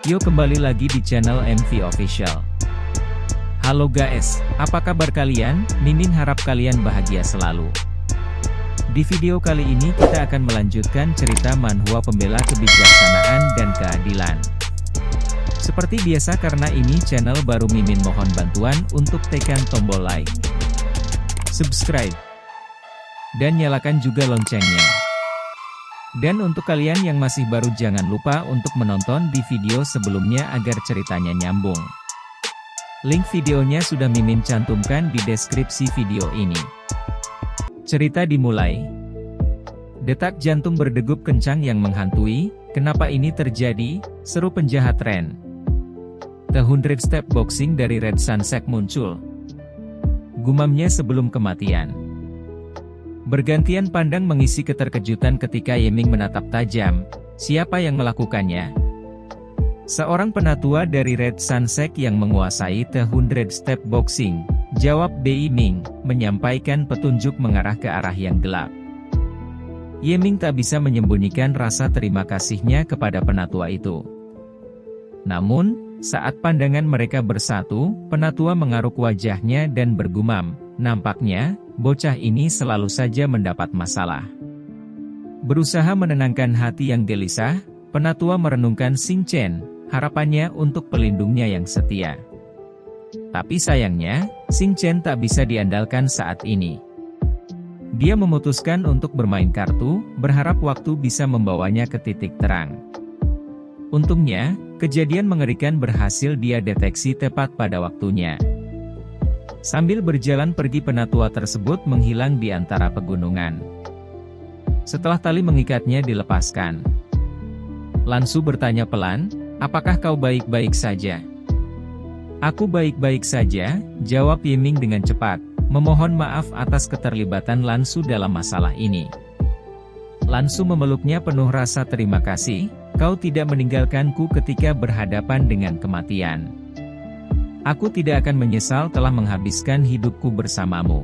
Yuk kembali lagi di channel MV Official. Halo guys, apa kabar kalian? Mimin harap kalian bahagia selalu. Di video kali ini kita akan melanjutkan cerita manhwa pembela kebijaksanaan dan keadilan. Seperti biasa karena ini channel baru, Mimin mohon bantuan untuk tekan tombol like, subscribe, dan nyalakan juga loncengnya. Dan untuk kalian yang masih baru jangan lupa untuk menonton di video sebelumnya agar ceritanya nyambung. Link videonya sudah Mimin cantumkan di deskripsi video ini. Cerita dimulai. Detak jantung berdegup kencang yang menghantui. Kenapa ini terjadi? Seru penjahat Ren. The 100 Step Boxing dari Red Sunset muncul. Gumamnya sebelum kematian. Bergantian pandang mengisi keterkejutan ketika Yeming menatap tajam. Siapa yang melakukannya? Seorang penatua dari Red Sunset yang menguasai The 100 Step Boxing, jawab Bei Ming, menyampaikan petunjuk mengarah ke arah yang gelap. Yeming tak bisa menyembunyikan rasa terima kasihnya kepada penatua itu. Namun, saat pandangan mereka bersatu, penatua mengaruk wajahnya dan bergumam, nampaknya bocah ini selalu saja mendapat masalah. Berusaha menenangkan hati yang gelisah, penatua merenungkan Xing Chen, harapannya untuk pelindungnya yang setia. Tapi sayangnya, Xing Chen tak bisa diandalkan saat ini. Dia memutuskan untuk bermain kartu, berharap waktu bisa membawanya ke titik terang. Untungnya, kejadian mengerikan berhasil dia deteksi tepat pada waktunya. Sambil berjalan pergi, penatua tersebut menghilang di antara pegunungan. Setelah tali mengikatnya dilepaskan, Lansu bertanya pelan, "Apakah kau baik-baik saja?" "Aku baik-baik saja," jawab Yeming dengan cepat, memohon maaf atas keterlibatan Lansu dalam masalah ini. Lansu memeluknya penuh rasa terima kasih, "Kau tidak meninggalkanku ketika berhadapan dengan kematian. Aku tidak akan menyesal telah menghabiskan hidupku bersamamu.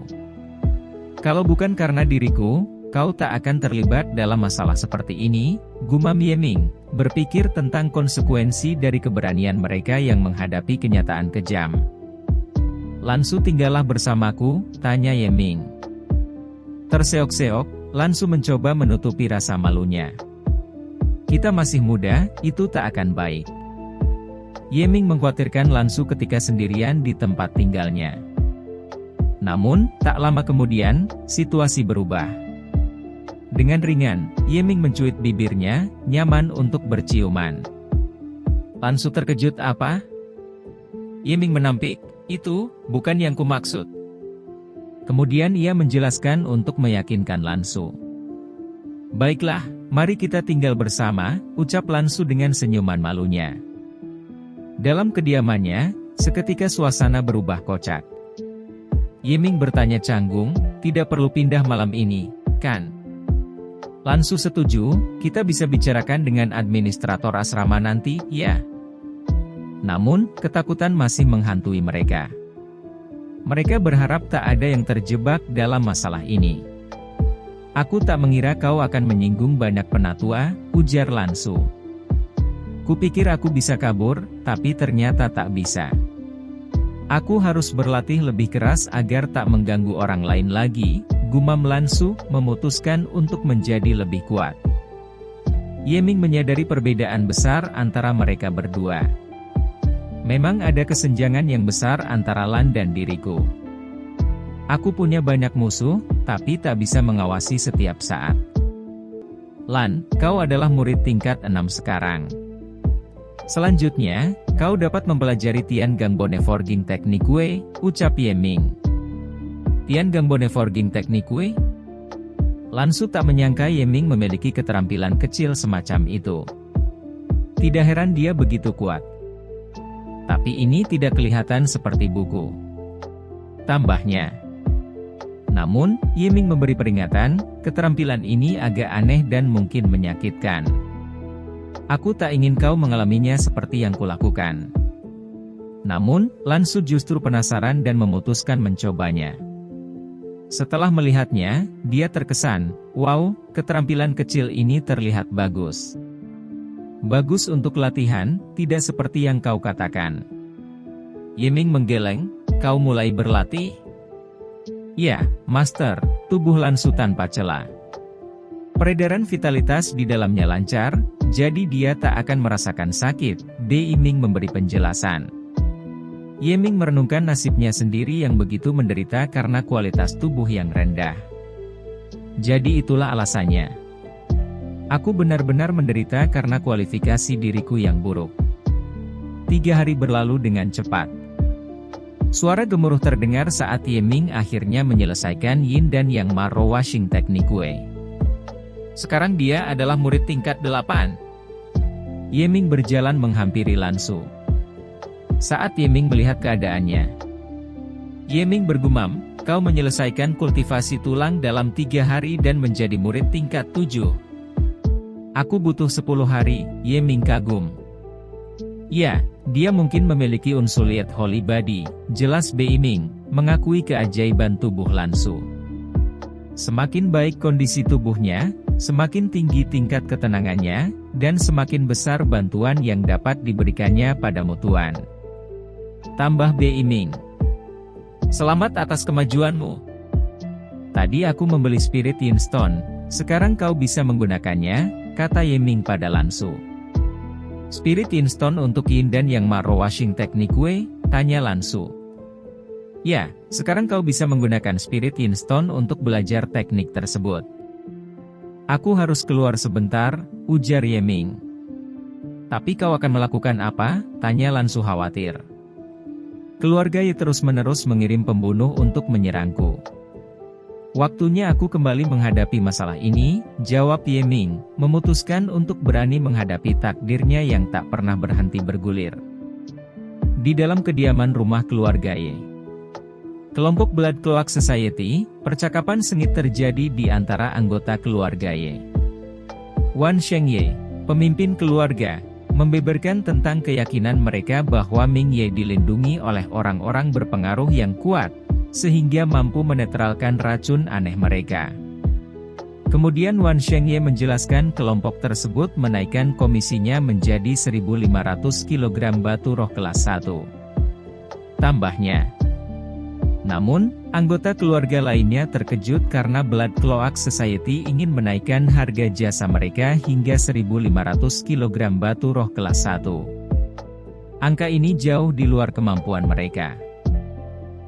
Kalau bukan karena diriku, kau tak akan terlibat dalam masalah seperti ini," gumam Yeming, berpikir tentang konsekuensi dari keberanian mereka yang menghadapi kenyataan kejam. "Lansu tinggallah bersamaku?" tanya Yeming. Terseok-seok, Lansu mencoba menutupi rasa malunya. "Kita masih muda, itu tak akan baik." Yeming mengkhawatirkan Lansu ketika sendirian di tempat tinggalnya. Namun, tak lama kemudian, situasi berubah. Dengan ringan, Yeming mencuit bibirnya, nyaman untuk berciuman. Lansu terkejut. "Apa?" Yeming menampik, "Itu, bukan yang kumaksud." Kemudian ia menjelaskan untuk meyakinkan Lansu. "Baiklah, mari kita tinggal bersama," ucap Lansu dengan senyuman malunya. Dalam kediamannya, seketika suasana berubah kocak. Yeming bertanya canggung, "Tidak perlu pindah malam ini, kan?" Lansu setuju, "Kita bisa bicarakan dengan administrator asrama nanti, ya?" Namun, ketakutan masih menghantui mereka. Mereka berharap tak ada yang terjebak dalam masalah ini. "Aku tak mengira kau akan menyinggung banyak penatua," ujar Lansu. "Kupikir aku bisa kabur, tapi ternyata tak bisa. Aku harus berlatih lebih keras agar tak mengganggu orang lain lagi," gumam Lansu, memutuskan untuk menjadi lebih kuat. Yeming menyadari perbedaan besar antara mereka berdua. "Memang ada kesenjangan yang besar antara Lan dan diriku. Aku punya banyak musuh, tapi tak bisa mengawasi setiap saat. Lan, kau adalah murid tingkat 6 sekarang. Selanjutnya, kau dapat mempelajari Tian Gang Boneforging Technique, ucap Yeming. Tian Gang Boneforging Technique? Lansu tak menyangka Yeming memiliki keterampilan kecil semacam itu. Tidak heran dia begitu kuat. Tapi ini tidak kelihatan seperti buku, tambahnya. Namun, Yeming memberi peringatan, keterampilan ini agak aneh dan mungkin menyakitkan. Aku tak ingin kau mengalaminya seperti yang kulakukan. Namun, Lansu justru penasaran dan memutuskan mencobanya. Setelah melihatnya, dia terkesan, "Wow, keterampilan kecil ini terlihat bagus." Bagus untuk latihan, tidak seperti yang kau katakan. Ye Ming menggeleng, kau mulai berlatih? Ya, Master, tubuh Lansu tanpa celah. Peredaran vitalitas di dalamnya lancar, jadi dia tak akan merasakan sakit, Dei Ming memberi penjelasan. Ye Ming merenungkan nasibnya sendiri yang begitu menderita karena kualitas tubuh yang rendah. Jadi itulah alasannya. Aku benar-benar menderita karena kualifikasi diriku yang buruk. 3 hari berlalu dengan cepat. Suara gemuruh terdengar saat Ye Ming akhirnya menyelesaikan Yin dan Yang Maro Washing Technique Wei. Sekarang dia adalah murid tingkat 8. Ye Ming berjalan menghampiri Lansu. Saat Ye Ming melihat keadaannya, Ye Ming bergumam, kau menyelesaikan kultivasi tulang dalam 3 hari dan menjadi murid tingkat 7. Aku butuh 10 hari, Ye Ming kagum. Ya, dia mungkin memiliki unsur liat Holy Body, jelas Bei Ming, mengakui keajaiban tubuh Lansu. Semakin baik kondisi tubuhnya, semakin tinggi tingkat ketenangannya, dan semakin besar bantuan yang dapat diberikannya padamu Tuan. Tambah Bei Ming. Selamat atas kemajuanmu. Tadi aku membeli Spirit Yin Stone, sekarang kau bisa menggunakannya, kata Ye Ming pada Lansu. Spirit Yin Stone untuk Yin dan Yang Maro Washing Technique Wei, tanya Lansu. Ya, sekarang kau bisa menggunakan Spirit Yin Stone untuk belajar teknik tersebut. Aku harus keluar sebentar, ujar Ye Ming. Tapi kau akan melakukan apa? Tanya Lansu khawatir. Keluarga Ye terus-menerus mengirim pembunuh untuk menyerangku. Waktunya aku kembali menghadapi masalah ini, jawab Ye Ming, memutuskan untuk berani menghadapi takdirnya yang tak pernah berhenti bergulir. Di dalam kediaman rumah keluarga Ye. Kelompok Blood Cloak Society, percakapan sengit terjadi di antara anggota keluarga Ye. Wan Sheng Ye, pemimpin keluarga, membeberkan tentang keyakinan mereka bahwa Ming Ye dilindungi oleh orang-orang berpengaruh yang kuat, sehingga mampu menetralkan racun aneh mereka. Kemudian Wan Sheng Ye menjelaskan kelompok tersebut menaikkan komisinya menjadi 1.500 kg batu roh kelas 1. Tambahnya. Namun, anggota keluarga lainnya terkejut karena Blood Cloak Society ingin menaikkan harga jasa mereka hingga 1.500 kg batu roh kelas 1. Angka ini jauh di luar kemampuan mereka.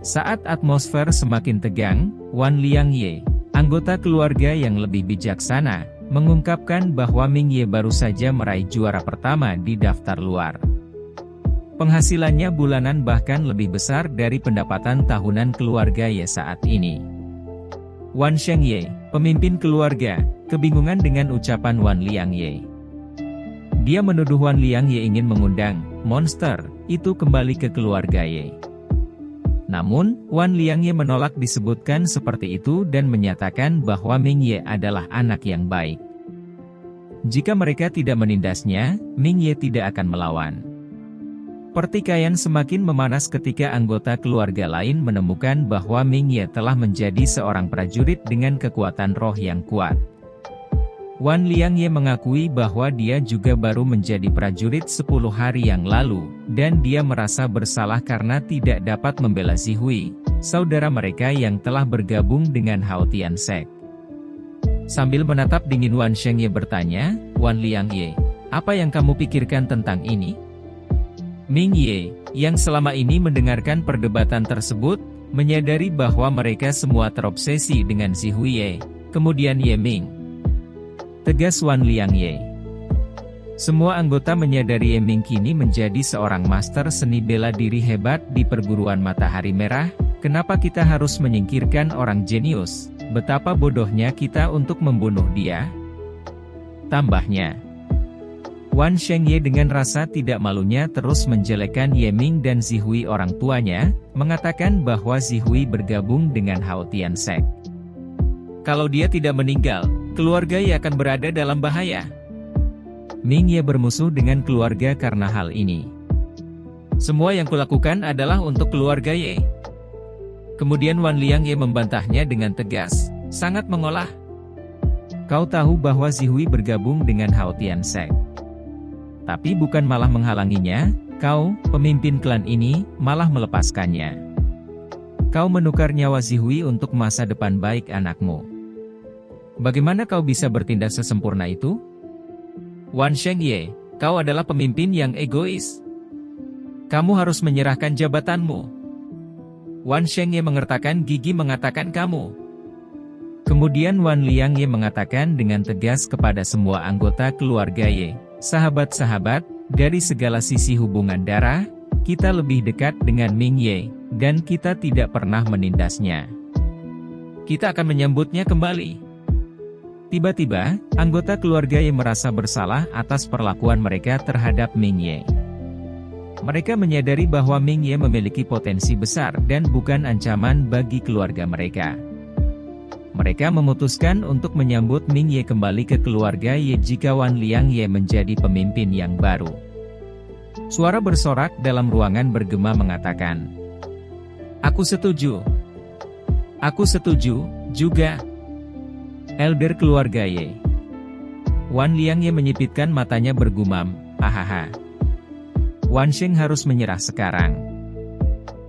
Saat atmosfer semakin tegang, Wan Liang Ye, anggota keluarga yang lebih bijaksana, mengungkapkan bahwa Ming Ye baru saja meraih juara pertama di daftar luar. Penghasilannya bulanan bahkan lebih besar dari pendapatan tahunan keluarga Ye saat ini. Wan Sheng Ye, pemimpin keluarga, kebingungan dengan ucapan Wan Liang Ye. Dia menuduh Wan Liang Ye ingin mengundang monster itu kembali ke keluarga Ye. Namun, Wan Liang Ye menolak disebutkan seperti itu dan menyatakan bahwa Ming Ye adalah anak yang baik. Jika mereka tidak menindasnya, Ming Ye tidak akan melawan. Pertikaian semakin memanas ketika anggota keluarga lain menemukan bahwa Ming Ye telah menjadi seorang prajurit dengan kekuatan roh yang kuat. Wan Liang Ye mengakui bahwa dia juga baru menjadi prajurit 10 hari yang lalu, dan dia merasa bersalah karena tidak dapat membela Zihui, saudara mereka yang telah bergabung dengan Hao Tian Sek. Sambil menatap dingin Wan Sheng Ye bertanya, Wan Liang Ye, apa yang kamu pikirkan tentang ini? Ming Ye, yang selama ini mendengarkan perdebatan tersebut, menyadari bahwa mereka semua terobsesi dengan Zihui Ye, kemudian Ye Ming. Tegas Wan Liang Ye. Semua anggota menyadari Ye Ming kini menjadi seorang master seni bela diri hebat di perguruan Matahari Merah. Kenapa kita harus menyingkirkan orang jenius? Betapa bodohnya kita untuk membunuh dia? Tambahnya. Wan Sheng Ye dengan rasa tidak malunya terus menjelekkan Ye Ming dan Zihui orang tuanya, mengatakan bahwa Zihui bergabung dengan Hao Tian Sek. Kalau dia tidak meninggal, keluarga Ye akan berada dalam bahaya. Ming Ye bermusuh dengan keluarga karena hal ini. Semua yang kulakukan adalah untuk keluarga Ye. Kemudian Wan Liang Ye membantahnya dengan tegas, sangat mengolah. Kau tahu bahwa Zihui bergabung dengan Hao Tian Sek. Tapi bukan malah menghalanginya, kau, pemimpin klan ini, malah melepaskannya. Kau menukar nyawa Zihui untuk masa depan baik anakmu. Bagaimana kau bisa bertindak sesempurna itu? Wan Shengye, kau adalah pemimpin yang egois. Kamu harus menyerahkan jabatanmu. Wan Shengye mengertakkan gigi mengatakan kamu. Kemudian Wan Liangye mengatakan dengan tegas kepada semua anggota keluarga Ye, sahabat-sahabat, dari segala sisi hubungan darah, kita lebih dekat dengan Ming Ye, dan kita tidak pernah menindasnya. Kita akan menyambutnya kembali. Tiba-tiba, anggota keluarga Ye merasa bersalah atas perlakuan mereka terhadap Ming Ye. Mereka menyadari bahwa Ming Ye memiliki potensi besar dan bukan ancaman bagi keluarga mereka. Mereka memutuskan untuk menyambut Ming Ye kembali ke keluarga Ye jika Wan Liangye menjadi pemimpin yang baru. Suara bersorak dalam ruangan bergema mengatakan, "Aku setuju. Aku setuju, juga." Elder keluarga Ye. Wan Liangye menyipitkan matanya bergumam, "Hahaha. Wan Sheng harus menyerah sekarang."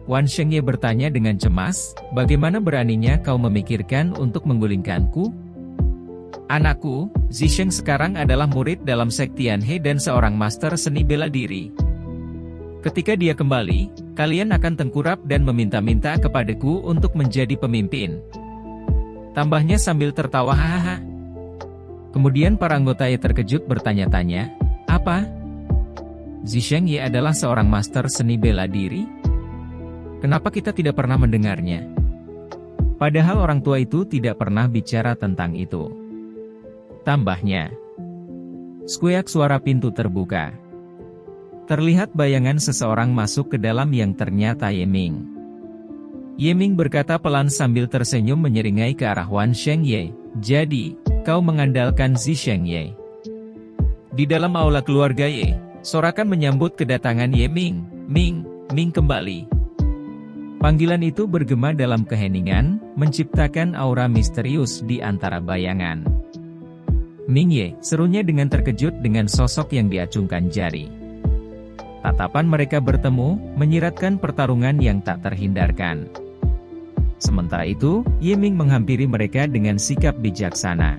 Wan Shengye bertanya dengan cemas, "Bagaimana beraninya kau memikirkan untuk menggulingkanku? Anakku, Zisheng sekarang adalah murid dalam sekte Tianhe dan seorang master seni bela diri. Ketika dia kembali, kalian akan tengkurap dan meminta-minta kepadaku untuk menjadi pemimpin." Tambahnya sambil tertawa, "Hahaha." Kemudian para anggota Ye terkejut bertanya-tanya, "Apa? Zisheng Ye adalah seorang master seni bela diri? Kenapa kita tidak pernah mendengarnya?" Padahal orang tua itu tidak pernah bicara tentang itu. Tambahnya, skuyak suara pintu terbuka. Terlihat bayangan seseorang masuk ke dalam yang ternyata Ye Ming. Ye Ming berkata pelan sambil tersenyum menyeringai ke arah Wan Shengye, "Jadi, kau mengandalkan Zisheng Ye?" Di dalam aula keluarga Ye, sorakan menyambut kedatangan Ye Ming. Ming kembali." Panggilan itu bergema dalam keheningan, menciptakan aura misterius di antara bayangan. "Ming Ye," serunya dengan terkejut dengan sosok yang diacungkan jari. Tatapan mereka bertemu, menyiratkan pertarungan yang tak terhindarkan. Sementara itu, Ye Ming menghampiri mereka dengan sikap bijaksana.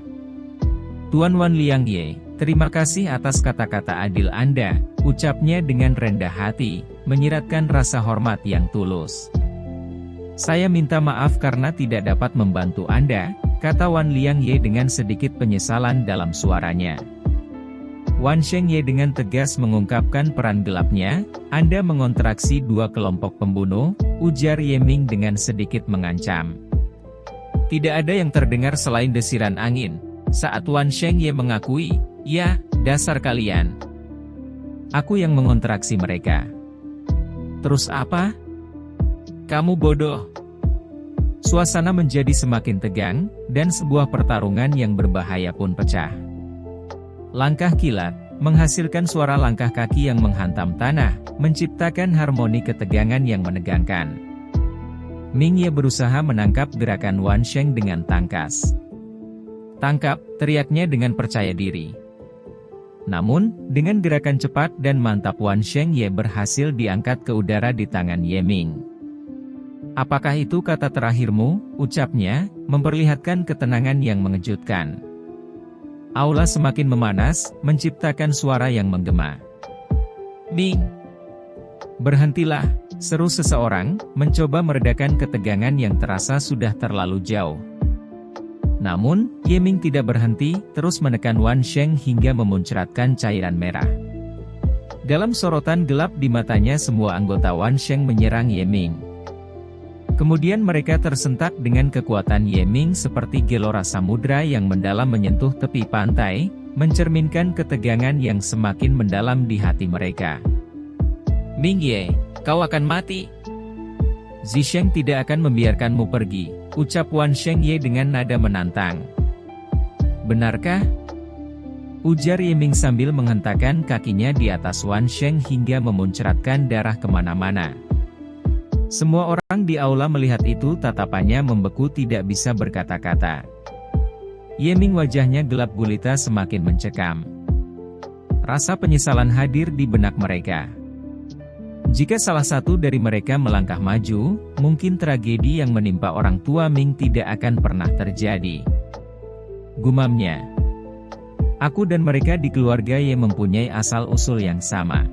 "Tuan Wan Liangye, terima kasih atas kata-kata adil Anda," ucapnya dengan rendah hati, menyiratkan rasa hormat yang tulus. "Saya minta maaf karena tidak dapat membantu Anda," kata Wan Liangye dengan sedikit penyesalan dalam suaranya. Wan Shengye dengan tegas mengungkapkan peran gelapnya, "Anda mengontraksi dua kelompok pembunuh," ujar Ye Ming dengan sedikit mengancam. Tidak ada yang terdengar selain desiran angin, saat Wan Shengye mengakui, "Ya, dasar kalian. Aku yang mengontraksi mereka." "Terus apa? Kamu bodoh." Suasana menjadi semakin tegang, dan sebuah pertarungan yang berbahaya pun pecah. Langkah kilat, menghasilkan suara langkah kaki yang menghantam tanah, menciptakan harmoni ketegangan yang menegangkan. Ming Ye berusaha menangkap gerakan Wan Sheng dengan tangkas. "Tangkap!" teriaknya dengan percaya diri. Namun, dengan gerakan cepat dan mantap Wan Shengye berhasil diangkat ke udara di tangan Ye Ming. "Apakah itu kata terakhirmu?" ucapnya, memperlihatkan ketenangan yang mengejutkan. Aula semakin memanas, menciptakan suara yang menggema. "Ming! Berhentilah!" seru seseorang, mencoba meredakan ketegangan yang terasa sudah terlalu jauh. Namun, Ye Ming tidak berhenti, terus menekan Wan Sheng hingga memuncratkan cairan merah. Dalam sorotan gelap di matanya semua anggota Wan Sheng menyerang Ye Ming. Kemudian mereka tersentak dengan kekuatan Ye Ming seperti gelora samudra yang mendalam menyentuh tepi pantai, mencerminkan ketegangan yang semakin mendalam di hati mereka. "Ming Ye, kau akan mati. Zisheng tidak akan membiarkanmu pergi," ucap Wan Shengye dengan nada menantang. "Benarkah?" ujar Ye Ming sambil menghentakkan kakinya di atas Wan Sheng hingga memuncratkan darah kemana-mana. Semua orang di aula melihat itu, tatapannya membeku tidak bisa berkata-kata. Ye Ming wajahnya gelap gulita semakin mencekam. Rasa penyesalan hadir di benak mereka. Jika salah satu dari mereka melangkah maju, mungkin tragedi yang menimpa orang tua Ming tidak akan pernah terjadi. Gumamnya. Aku dan mereka di keluarga yang mempunyai asal-usul yang sama.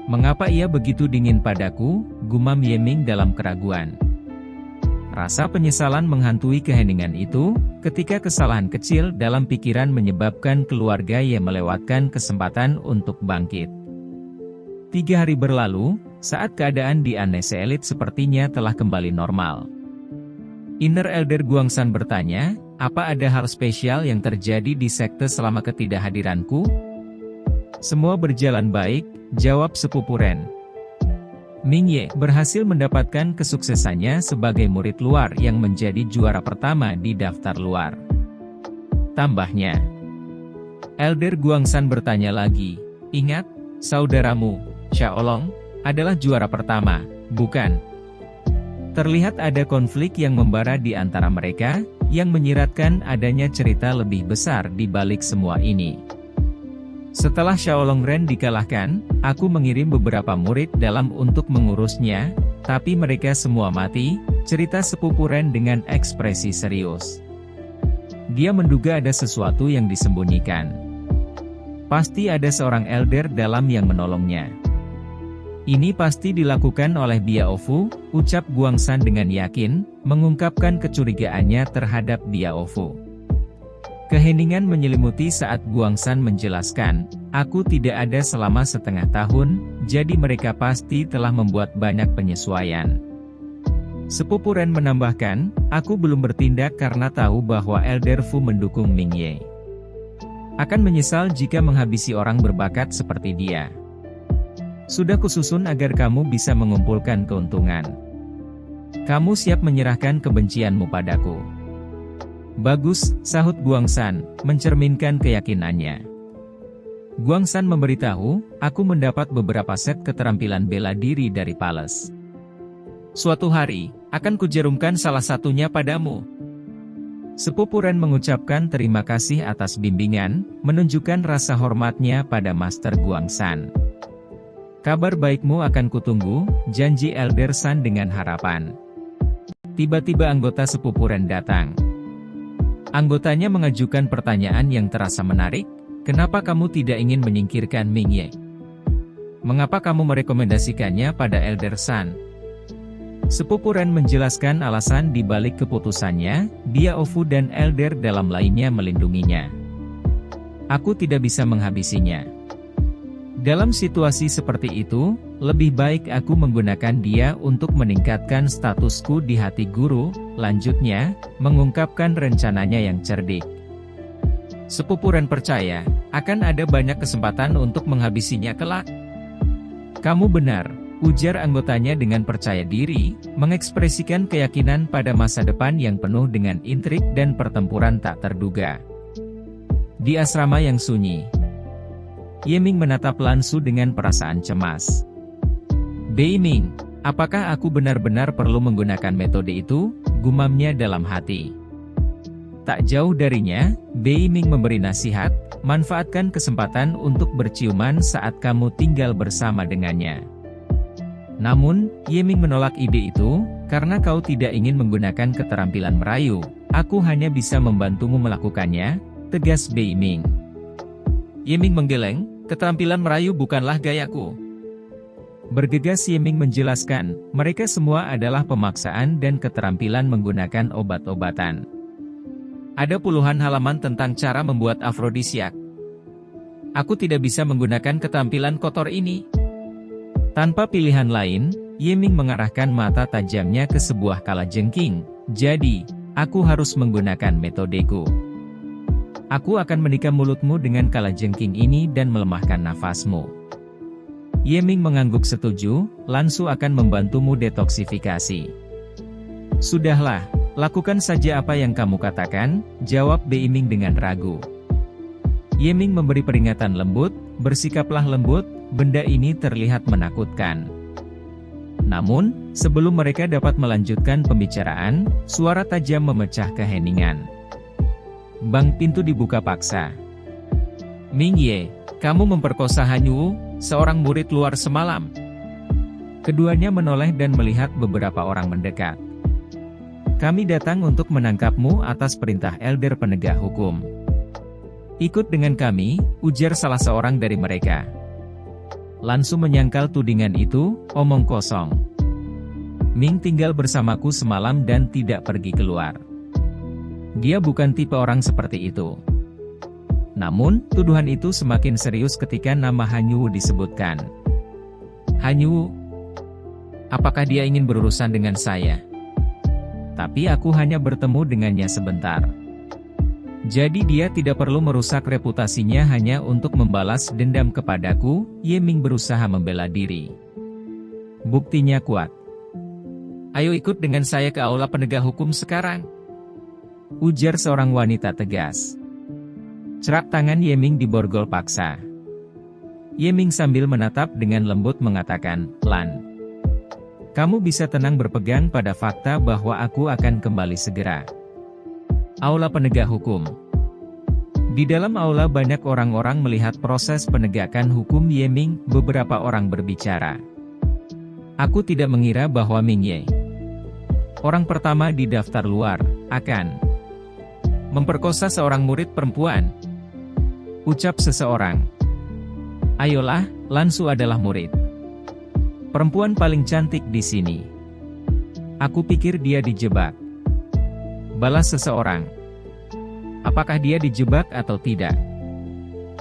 Mengapa ia begitu dingin padaku, gumam Ye Ming dalam keraguan. Rasa penyesalan menghantui keheningan itu, ketika kesalahan kecil dalam pikiran menyebabkan keluarga yang melewatkan kesempatan untuk bangkit. 3 hari berlalu, saat keadaan di Anese Elit sepertinya telah kembali normal. Inner Elder Guangsan bertanya, apa ada hal spesial yang terjadi di sekte selama ketidakhadiranku? Semua berjalan baik, jawab sepupu Ren. Ming Ye berhasil mendapatkan kesuksesannya sebagai murid luar yang menjadi juara pertama di daftar luar. Tambahnya, Elder Guangsan bertanya lagi, ingat, saudaramu, Xiaolong, adalah juara pertama, bukan? Terlihat ada konflik yang membara di antara mereka, yang menyiratkan adanya cerita lebih besar di balik semua ini. Setelah Xiaolong Ren dikalahkan, aku mengirim beberapa murid dalam untuk mengurusnya, tapi mereka semua mati, cerita sepupu Ren dengan ekspresi serius. Dia menduga ada sesuatu yang disembunyikan. Pasti ada seorang elder dalam yang menolongnya. Ini pasti dilakukan oleh Biaofu, ucap Guangsan dengan yakin, mengungkapkan kecurigaannya terhadap Biaofu. Keheningan menyelimuti saat Guangsan menjelaskan, aku tidak ada selama setengah tahun, jadi mereka pasti telah membuat banyak penyesuaian. Sepupu Ren menambahkan, aku belum bertindak karena tahu bahwa Elder Fu mendukung Ming Ye. Akan menyesal jika menghabisi orang berbakat seperti dia. Sudah kususun agar kamu bisa mengumpulkan keuntungan. Kamu siap menyerahkan kebencianmu padaku. Bagus, sahut Guangsan, mencerminkan keyakinannya. Guangsan memberitahu, aku mendapat beberapa set keterampilan bela diri dari Pales. Suatu hari, akan kujarumkan salah satunya padamu. Sepupu Ren mengucapkan terima kasih atas bimbingan, menunjukkan rasa hormatnya pada Master Guangsan. Kabar baikmu akan kutunggu, janji Elder San dengan harapan. Tiba-tiba anggota sepupu Ren datang. Anggotanya mengajukan pertanyaan yang terasa menarik, kenapa kamu tidak ingin menyingkirkan Ming Ye? Mengapa kamu merekomendasikannya pada Elder San? Sepupu Ren menjelaskan alasan di balik keputusannya, Biaofu dan Elder dalam lainnya melindunginya. Aku tidak bisa menghabisinya. Dalam situasi seperti itu, lebih baik aku menggunakan dia untuk meningkatkan statusku di hati guru, lanjutnya, mengungkapkan rencananya yang cerdik. Sepupu Ren percaya, akan ada banyak kesempatan untuk menghabisinya kelak. Kamu benar, ujar anggotanya dengan percaya diri, mengekspresikan keyakinan pada masa depan yang penuh dengan intrik dan pertempuran tak terduga. Di asrama yang sunyi, Ye Ming menatap Lan Su dengan perasaan cemas. Bei Ming, apakah aku benar-benar perlu menggunakan metode itu? Gumamnya dalam hati. Tak jauh darinya, Bei Ming memberi nasihat, manfaatkan kesempatan untuk berciuman saat kamu tinggal bersama dengannya. Namun, Ye Ming menolak ide itu, karena kau tidak ingin menggunakan keterampilan merayu, aku hanya bisa membantumu melakukannya, tegas Bei Ming. Ye Ming menggeleng, keterampilan merayu bukanlah gayaku. Bergegas Ye Ming menjelaskan, mereka semua adalah pemaksaan dan keterampilan menggunakan obat-obatan. Ada puluhan halaman tentang cara membuat afrodisiak. Aku tidak bisa menggunakan keterampilan kotor ini. Tanpa pilihan lain, Ye Ming mengarahkan mata tajamnya ke sebuah kalajengking. Jadi, aku harus menggunakan metodeku. Aku akan menikam mulutmu dengan kalajengking ini dan melemahkan nafasmu. Ye Ming mengangguk setuju, Lan Su akan membantumu detoksifikasi. Sudahlah, lakukan saja apa yang kamu katakan, jawab Bei Ming dengan ragu. Ye Ming memberi peringatan lembut, bersikaplah lembut, benda ini terlihat menakutkan. Namun, sebelum mereka dapat melanjutkan pembicaraan, suara tajam memecah keheningan. Bang, pintu dibuka paksa. Ming Ye, Kamu memperkosa Hanyu, seorang murid luar semalam. Keduanya menoleh dan melihat beberapa orang mendekat. Kami datang untuk menangkapmu atas perintah elder penegak hukum. Ikut dengan kami, ujar salah seorang dari mereka. Langsung menyangkal tudingan itu, omong kosong. Ming tinggal bersamaku semalam dan tidak pergi keluar. Dia bukan tipe orang seperti itu. Namun, tuduhan itu semakin serius ketika nama Hanyu disebutkan. Hanyu, apakah dia ingin berurusan dengan saya? Tapi aku hanya bertemu dengannya sebentar. Jadi dia tidak perlu merusak reputasinya hanya untuk membalas dendam kepadaku. Ye Ming berusaha membela diri. Buktinya kuat. Ayo ikut dengan saya ke aula penegak hukum sekarang, ujar seorang wanita tegas. Cerak tangan Ye Ming diborgol paksa. Ye Ming sambil menatap dengan lembut mengatakan, Lan, kamu bisa tenang berpegang pada fakta bahwa aku akan kembali segera. Aula penegak hukum. Di dalam aula banyak orang-orang melihat proses penegakan hukum Ye Ming. Beberapa orang berbicara. Aku tidak mengira bahwa Ming Ye, orang pertama di daftar luar, akan memperkosa seorang murid perempuan. Ucap seseorang. Ayolah, Lansu adalah murid perempuan paling cantik di sini. Aku pikir dia dijebak. Balas seseorang. Apakah dia dijebak atau tidak?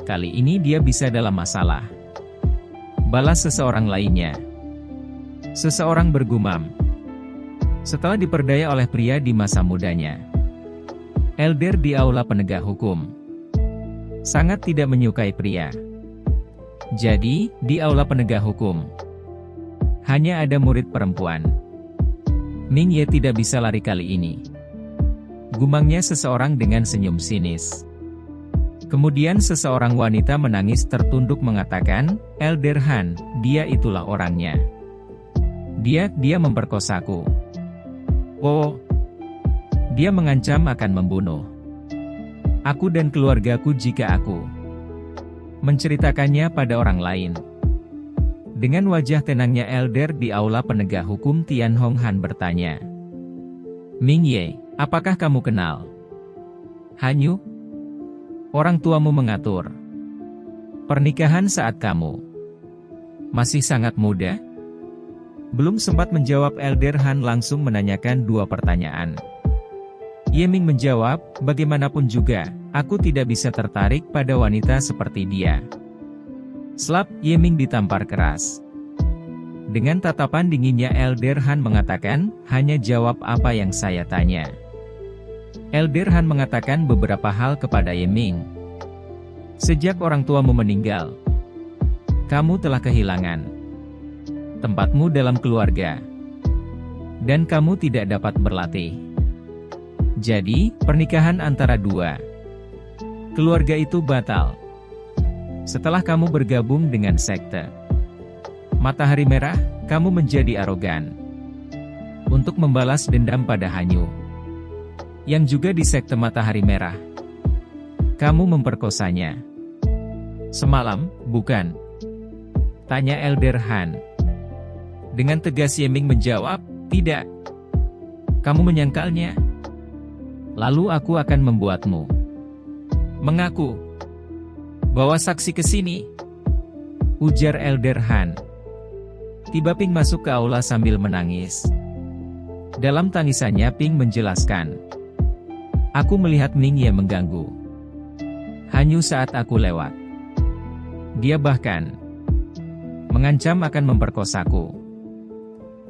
Kali ini dia bisa dalam masalah. Balas seseorang lainnya. Seseorang bergumam. Setelah diperdaya oleh pria di masa mudanya, elder di aula penegak hukum sangat tidak menyukai pria. Jadi, di aula penegak hukum hanya ada murid perempuan. Ming Ye tidak bisa lari kali ini. Gumangnya seseorang dengan senyum sinis. Kemudian seseorang wanita menangis tertunduk mengatakan, Elder Han, dia itulah orangnya. Dia memperkosaku. Oh, dia mengancam akan membunuh aku dan keluargaku jika aku menceritakannya pada orang lain. Dengan wajah tenangnya elder di aula penegak hukum Tian Hong Han bertanya. Ming Ye, apakah kamu kenal Hanyu? Orang tuamu mengatur pernikahan saat kamu masih sangat muda? Belum sempat menjawab elder Han langsung menanyakan dua pertanyaan. Ye Ming menjawab, bagaimanapun juga, aku tidak bisa tertarik pada wanita seperti dia. Slap, Ye Ming ditampar keras. Dengan tatapan dinginnya elder Han mengatakan, hanya jawab apa yang saya tanya. Elder Han mengatakan beberapa hal kepada Ye Ming. Sejak orang tuamu meninggal, kamu telah kehilangan tempatmu dalam keluarga, dan kamu tidak dapat berlatih. Jadi, pernikahan antara dua keluarga itu batal. Setelah kamu bergabung dengan sekte Matahari Merah, kamu menjadi arogan untuk membalas dendam pada Hanyu, yang juga di sekte Matahari Merah. Kamu memperkosanya semalam, bukan? Tanya Elder Han. Dengan tegas Ye Ming menjawab, tidak. Kamu menyangkalnya. Lalu aku akan membuatmu mengaku. Bawa saksi ke sini, ujar Elder Han. Tiba Ping masuk ke aula sambil menangis. Dalam tangisannya Ping menjelaskan, aku melihat Ming Ye mengganggu Hanyu saat aku lewat. Dia bahkan mengancam akan memperkosaku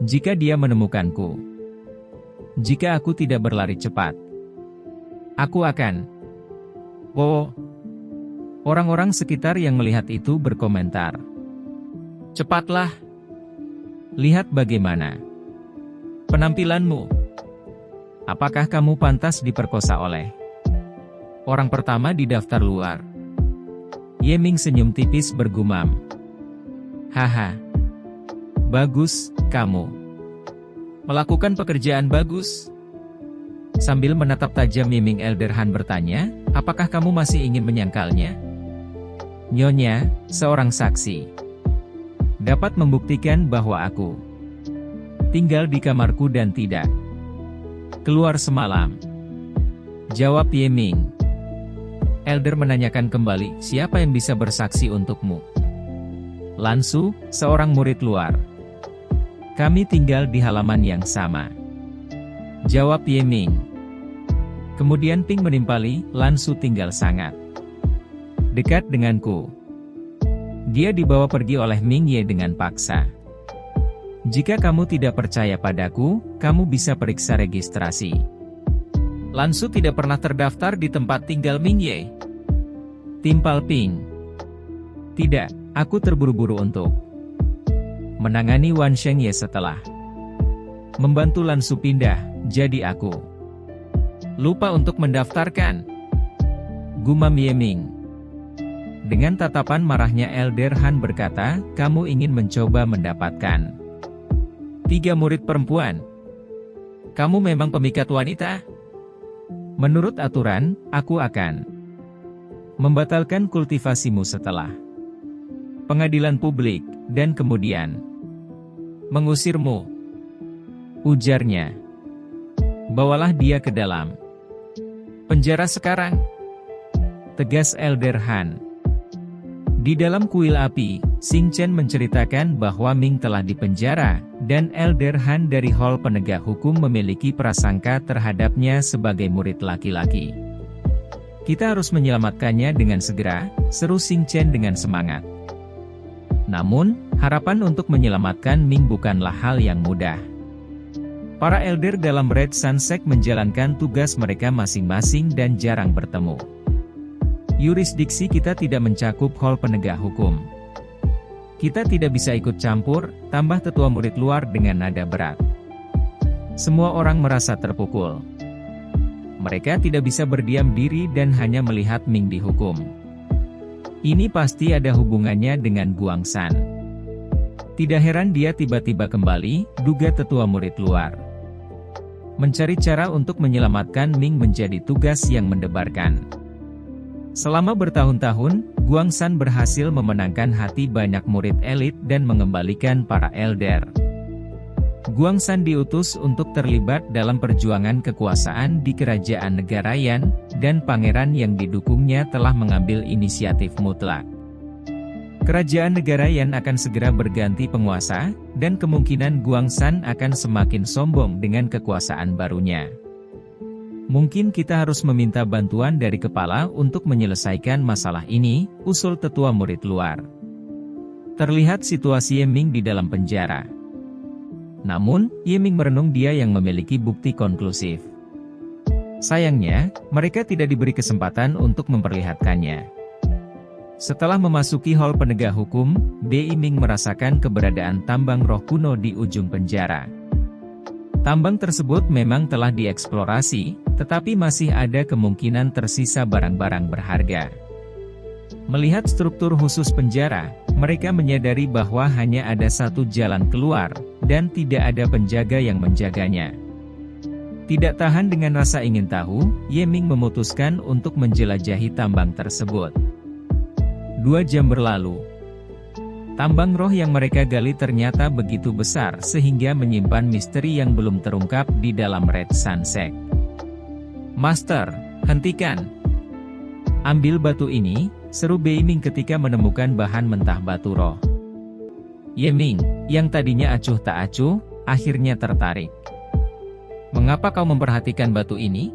jika dia menemukanku. Jika aku tidak berlari cepat, aku akan... Oh, orang-orang sekitar yang melihat itu berkomentar. Cepatlah. Lihat bagaimana penampilanmu. Apakah kamu pantas diperkosa oleh orang pertama di daftar luar? Ye Ming senyum tipis bergumam. Haha. Bagus, kamu melakukan pekerjaan bagus. Sambil menatap tajam Ye Ming, Elder Han bertanya, apakah kamu masih ingin menyangkalnya? Nyonya, seorang saksi dapat membuktikan bahwa aku tinggal di kamarku dan tidak keluar semalam. Jawab Ye Ming. Elder menanyakan kembali, siapa yang bisa bersaksi untukmu? Lan Su, seorang murid luar. Kami tinggal di halaman yang sama. Jawab Ye Ming. Kemudian Ping menimpali, Lan Su tinggal sangat dekat denganku. Dia dibawa pergi oleh Ming Ye dengan paksa. Jika kamu tidak percaya padaku, kamu bisa periksa registrasi. Lan Su tidak pernah terdaftar di tempat tinggal Ming Ye. Timpal Ping. Tidak, aku terburu-buru untuk menangani Wan Sheng Ye setelah membantu Lan Su pindah, jadi aku lupa untuk mendaftarkan. Gumam Ye Ming. Dengan tatapan marahnya Elder Han berkata, kamu ingin mencoba mendapatkan 3 murid perempuan. Kamu memang pemikat wanita? Menurut aturan, aku akan membatalkan kultivasimu setelah pengadilan publik, dan kemudian mengusirmu. Ujarnya. Bawalah dia ke dalam penjara sekarang. Tegas Elder Han. Di dalam kuil api, Xing Chen menceritakan bahwa Ming telah dipenjara, dan Elder Han dari Hall Penegak Hukum memiliki prasangka terhadapnya sebagai murid laki-laki. Kita harus menyelamatkannya dengan segera, seru Xing Chen dengan semangat. Namun, harapan untuk menyelamatkan Ming bukanlah hal yang mudah. Para elder dalam Red Sun Sect menjalankan tugas mereka masing-masing dan jarang bertemu. Yurisdiksi kita tidak mencakup Hall Penegak Hukum. Kita tidak bisa ikut campur, tambah tetua murid luar dengan nada berat. Semua orang merasa terpukul. Mereka tidak bisa berdiam diri dan hanya melihat Ming dihukum. Ini pasti ada hubungannya dengan Guang San. Tidak heran dia tiba-tiba kembali, duga tetua murid luar. Mencari cara untuk menyelamatkan Ming menjadi tugas yang mendebarkan. Selama bertahun-tahun, Guang San berhasil memenangkan hati banyak murid elit dan mengembalikan para elder. Guang San diutus untuk terlibat dalam perjuangan kekuasaan di kerajaan negara Yan, dan pangeran yang didukungnya telah mengambil inisiatif mutlak. Kerajaan negara Yan akan segera berganti penguasa, dan kemungkinan Guang San akan semakin sombong dengan kekuasaan barunya. Mungkin kita harus meminta bantuan dari kepala untuk menyelesaikan masalah ini, usul tetua murid luar. Terlihat situasi Ye Ming di dalam penjara. Namun, Ye Ming merenung dia yang memiliki bukti konklusif. Sayangnya, mereka tidak diberi kesempatan untuk memperlihatkannya. Setelah memasuki Hall Penegak Hukum, Bei Ming merasakan keberadaan tambang roh kuno di ujung penjara. Tambang tersebut memang telah dieksplorasi, tetapi masih ada kemungkinan tersisa barang-barang berharga. Melihat struktur khusus penjara, mereka menyadari bahwa hanya ada satu jalan keluar, dan tidak ada penjaga yang menjaganya. Tidak tahan dengan rasa ingin tahu, Ye Ming memutuskan untuk menjelajahi tambang tersebut. 2 jam berlalu. Tambang roh yang mereka gali ternyata begitu besar sehingga menyimpan misteri yang belum terungkap di dalam Red Sun Sect. Master, hentikan. Ambil batu ini, seru Bei Ming ketika menemukan bahan mentah batu roh. Ye Ming, yang tadinya acuh tak acuh, akhirnya tertarik. Mengapa kau memperhatikan batu ini?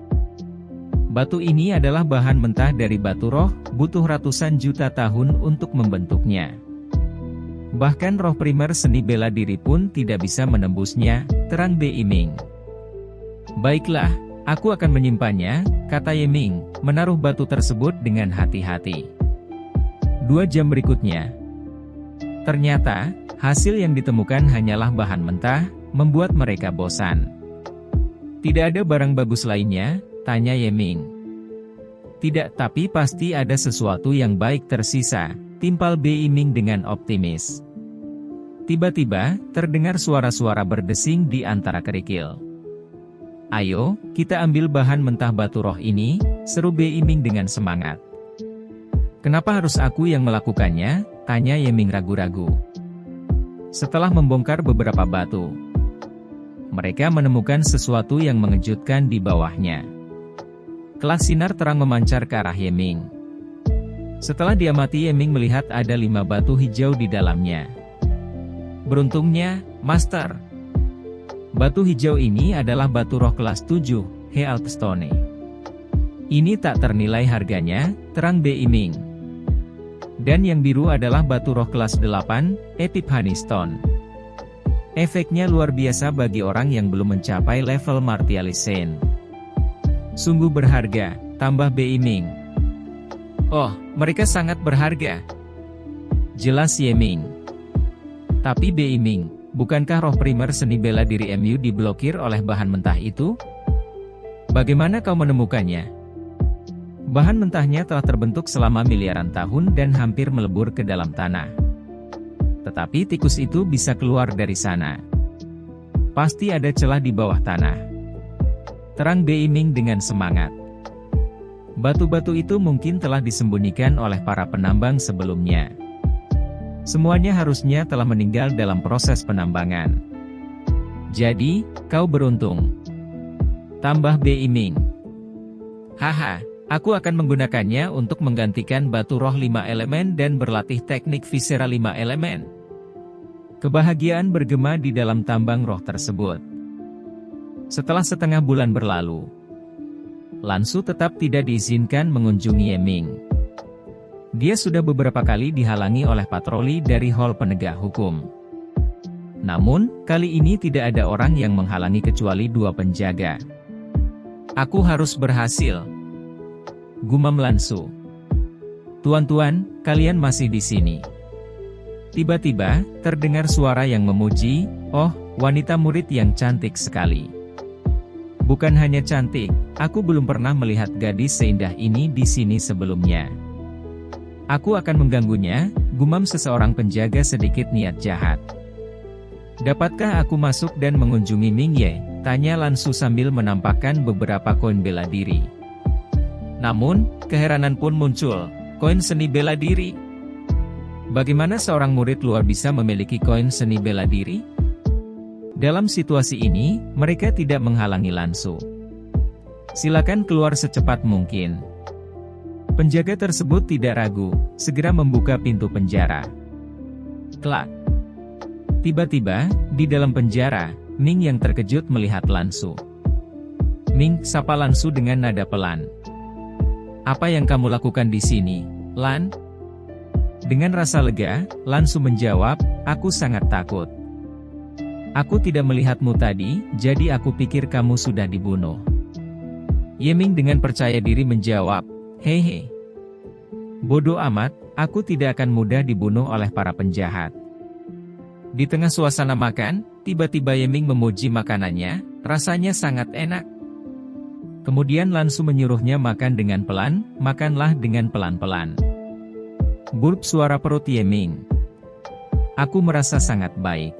Batu ini adalah bahan mentah dari batu roh, butuh ratusan juta tahun untuk membentuknya. Bahkan roh primer seni bela diri pun tidak bisa menembusnya, terang Bei Ming. Baiklah, aku akan menyimpannya, kata Ye Ming, menaruh batu tersebut dengan hati-hati. 2 jam berikutnya. Ternyata, hasil yang ditemukan hanyalah bahan mentah, membuat mereka bosan. Tidak ada barang bagus lainnya? Tanya Ye Ming. Tidak, tapi pasti ada sesuatu yang baik tersisa, timpal Bei Ming dengan optimis. Tiba-tiba, terdengar suara-suara berdesing di antara kerikil. Ayo, kita ambil bahan mentah batu roh ini, seru Bei Ming dengan semangat. Kenapa harus aku yang melakukannya? Tanya Ye Ming ragu-ragu. Setelah membongkar beberapa batu, mereka menemukan sesuatu yang mengejutkan di bawahnya. Kelas sinar terang memancar ke arah Ye Ming. Setelah diamati, Ye Ming melihat ada 5 batu hijau di dalamnya. Beruntungnya, Master. Batu hijau ini adalah batu roh kelas 7, Healthstone. Ini tak ternilai harganya, terang Bei Ming. Dan yang biru adalah batu roh kelas 8, Epiphany Stone. Efeknya luar biasa bagi orang yang belum mencapai level Martialisane. Sungguh berharga, tambah Bei Ming. Oh, mereka sangat berharga. Jelas Ye Ming. Tapi Bei Ming, bukankah roh primer seni bela diri MU diblokir oleh bahan mentah itu? Bagaimana kau menemukannya? Bahan mentahnya telah terbentuk selama miliaran tahun dan hampir melebur ke dalam tanah. Tetapi tikus itu bisa keluar dari sana. Pasti ada celah di bawah tanah. Terang Bei Ming dengan semangat. Batu-batu itu mungkin telah disembunyikan oleh para penambang sebelumnya. Semuanya harusnya telah meninggal dalam proses penambangan. Jadi, kau beruntung. Tambah Bei Ming. Haha, aku akan menggunakannya untuk menggantikan batu roh 5 elemen dan berlatih teknik visera 5 elemen. Kebahagiaan bergema di dalam tambang roh tersebut. Setelah setengah bulan berlalu, Lan Su tetap tidak diizinkan mengunjungi Ye Ming. Dia sudah beberapa kali dihalangi oleh patroli dari Hall Penegak Hukum. Namun, kali ini tidak ada orang yang menghalangi kecuali 2 penjaga. Aku harus berhasil, gumam Lan Su. Tuan-tuan, kalian masih di sini. Tiba-tiba, terdengar suara yang memuji, "Oh, wanita murid yang cantik sekali." Bukan hanya cantik, aku belum pernah melihat gadis seindah ini di sini sebelumnya. Aku akan mengganggunya, gumam seseorang penjaga sedikit niat jahat. Dapatkah aku masuk dan mengunjungi Ming Ye? Tanya Lan Su sambil menampakkan beberapa koin bela diri. Namun, keheranan pun muncul, koin seni bela diri? Bagaimana seorang murid luar bisa memiliki koin seni bela diri? Dalam situasi ini, mereka tidak menghalangi Lan Su. Silakan keluar secepat mungkin. Penjaga tersebut tidak ragu, segera membuka pintu penjara. Klak. Tiba-tiba, di dalam penjara, Ming yang terkejut melihat Lan Su. Ming, sapa Lan Su dengan nada pelan. Apa yang kamu lakukan di sini, Lan? Dengan rasa lega, Lan Su menjawab, aku sangat takut. Aku tidak melihatmu tadi, jadi aku pikir kamu sudah dibunuh. Ye Ming dengan percaya diri menjawab, hehe. Bodoh amat, aku tidak akan mudah dibunuh oleh para penjahat. Di tengah suasana makan, tiba-tiba Ye Ming memuji makanannya, rasanya sangat enak. Kemudian Lan Su menyuruhnya makan dengan pelan, makanlah dengan pelan-pelan. Burp suara perut Ye Ming. Aku merasa sangat baik.